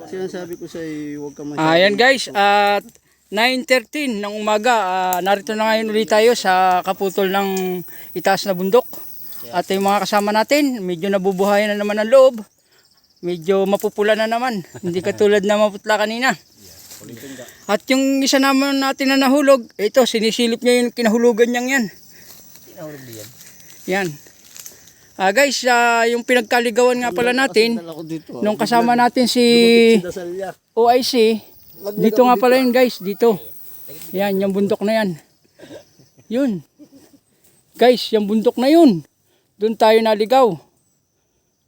Sinasabi ko sa iyo, huwag ka Ayan guys, at 9:13 ng umaga, narito na ngayon ulit tayo sa kaputol ng itaas na bundok. At yung mga kasama natin, medyo nabubuhayan na naman ang loob. Medyo mapupula na naman, hindi katulad na maputla kanina. At yung isa naman natin na nahulog, ito sinisilip niya yung kinahulugan niyang yan. Kinahulog yan? Yan. Guys, yung pinagkaligawan nga pala natin, nung kasama natin si OIC, dito nga pala yun guys, dito. Yan, yung bundok na yan. Yun. Guys, yung bundok na yun. Doon tayo naligaw.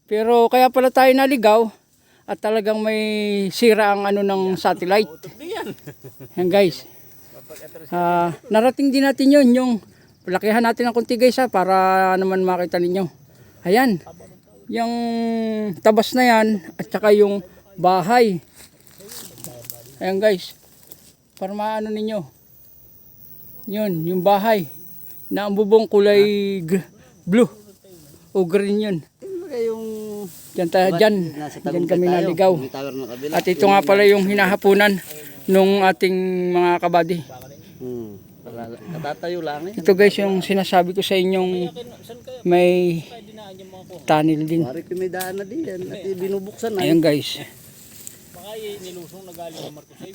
Pero kaya pala tayo naligaw, at talagang may sira ang ano ng satellite. Yan guys. Narating din natin yun, yung palakihan natin ng konti guys para naman makita ninyo. Ayan, yung tabas na yan at saka yung bahay. Ayan guys, para maano ninyo. Yun, yung bahay na ang bubong kulay blue o green yun. Diyan kami naligaw. At ito nga pala yung hinahapunan nung ating mga kabady. Natatayo lang eh. Ito guys yung sinasabi ko sa inyong may tunnel din. May daan na din yan at binubuksan na. Ayan guys.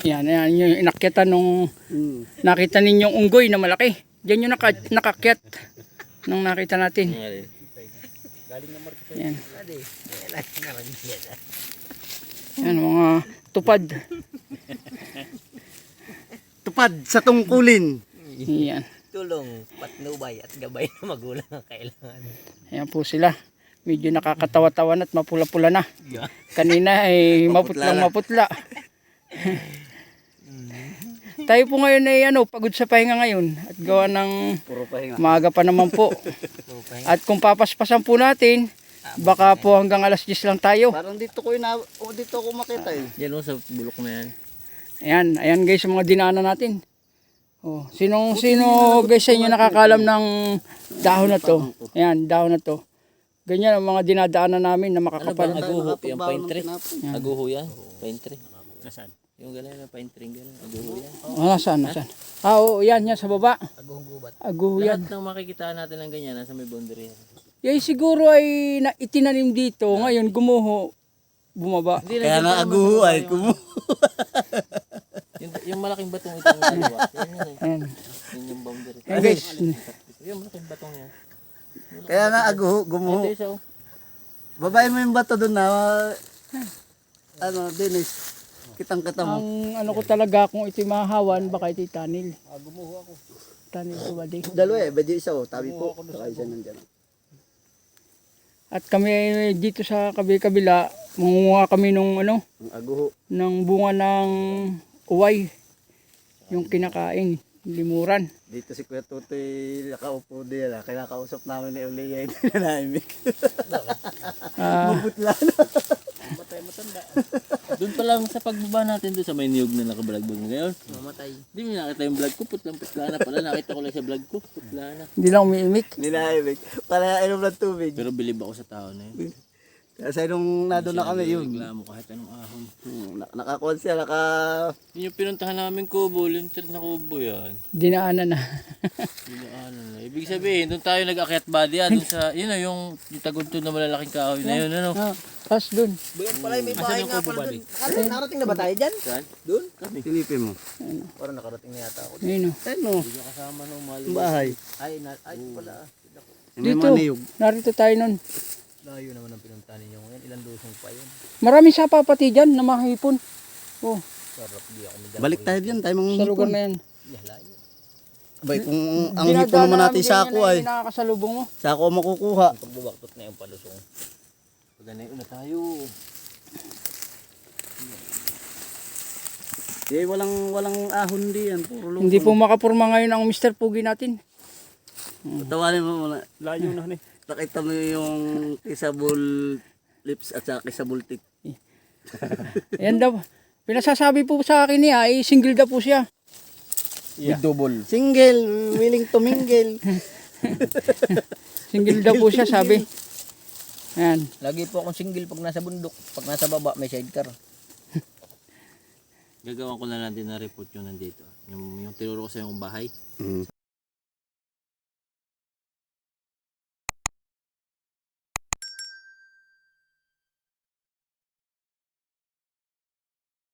Yan yung inakyatan nung nakita ninyong unggoy na malaki. Diyan yung nakakyat nung nakita natin. Yan. Yan mga tupad. Tupad sa tungkulin. Yan. Tulong, patnubay at gabay na magulang ang kailangan. Ayan po sila. Medyo nakakatawa-tawan at mapula-pula na. Kanina ay maputlang-maputla. Tayo po ngayon ay pagod sa pahinga ngayon at gawa ng maaga pa naman po. At kung papaspasan po natin, baka po hanggang alas 10 lang tayo. Parang dito ako makita eh. Yan o sa bulok na yan. Ayan guys, mga dinaanan natin. Sino guys sa inyo nakakalam ng dahon na to? Ayan, dahon na to. Ganyan ang mga dinadaanan namin na makakapal. Aguho, yung pine tree. Aguho yan, pine tree. Nasaan? Yung gano'n na pine tree, gano'n. Aguho yan. Nasaan? Oo, yan sa baba. Aguhong gubat. Aguho yan. Lahat ng makikita natin ng ganyan, nasa may boundary yan. Yan siguro ay itinanim dito. Ngayon gumuho, bumaba. Kaya nga aguho ay kumuho. Yung malaking batong ito yung dalawa. Yan yung boundary. Ayan guys. Yung malaking batong yan. Kaya nga aguho, gumuho. Ito isa o. Babae mo yung bato doon na Dennis. Kitang-kita mo. Ang ko talaga kung ito'y mahahawan, baka ito'y tunnel. Gumuho ako. Tunnel ko ba di? Dalawa medyo isa tabi po. Saka isa nandyan. At kami dito sa kabila, mangunguha kami nung Ang aguho. ng bunga ng uway. Yung kinakain, limuran. Dito si Kuya Tutoy nakaupo din. Kinakausap namin ni Uliya. Hindi na naimik. Mabutla na. Matanda. Doon pa lang sa pagbaba natin doon sa may niyog na nakablog-blog ngayon. Mamatay. Hindi mo nakita yung vlog ko, putlang-putla na pala. Nakita ko lang sa vlog ko, putla na. Hindi lang umiimik. Hindi na naimik. Para inom ng tubig. Pero bilib ako sa tao na yun. Kasi nung nandun na kami yun. Reklamo kahit anong ahon. Nakakuha siya, Yun yung pinuntahan namin kubo, linter na kubo yan. Dinaanan na. Dinaanan na. Ibig sabihin, doon tayo nag-akyat body yan. Doon sa, yun o, yung tagundtod na malalaking kahoy na yun. Ano? Tapos dun. Buyan pala may bahay nga pala dun. Nakarating na ba tayo dyan? Saan? Doon? Kami. Silipin mo. Parang nakarating na yata ako. Ayun o. Ano? Hindi ka kasama nung mahal. Bahay. Ay pala. Dito, narito tayo nun. Layo naman ang pinuntahan ninyo ngayon. Ilang lusong pa yun. Maraming sapa pati dyan na mahipon. Sarap di ako medyo. Balik tayo dyan, tayo Sa lugar na yan. Layo. Abay, kung ang hipon naman natin sako ay, nakakasalubong mo. sako makukuha. Pagbubaktot na yung palusong. Pag ganayon na tayo. Walang ahon diyan, puro lupa. Hindi po makapurma ngayon ang Mr. Pugi natin. Tawanin mo muna. Layo na ni. Nakita mo yung Kisabul lips at saka Kisabul tip. Ayan daw. Pinasasabi po sa akin niya ay single daw po siya. With double. Single, willing to mingle. Single daw po siya, sabi. Ayan. Lagi po akong single pag nasa bundok. Pag nasa baba, may sidecar. Gagawin ko na lang din na report yung nandito. Yung tinuro ko sa yung bahay.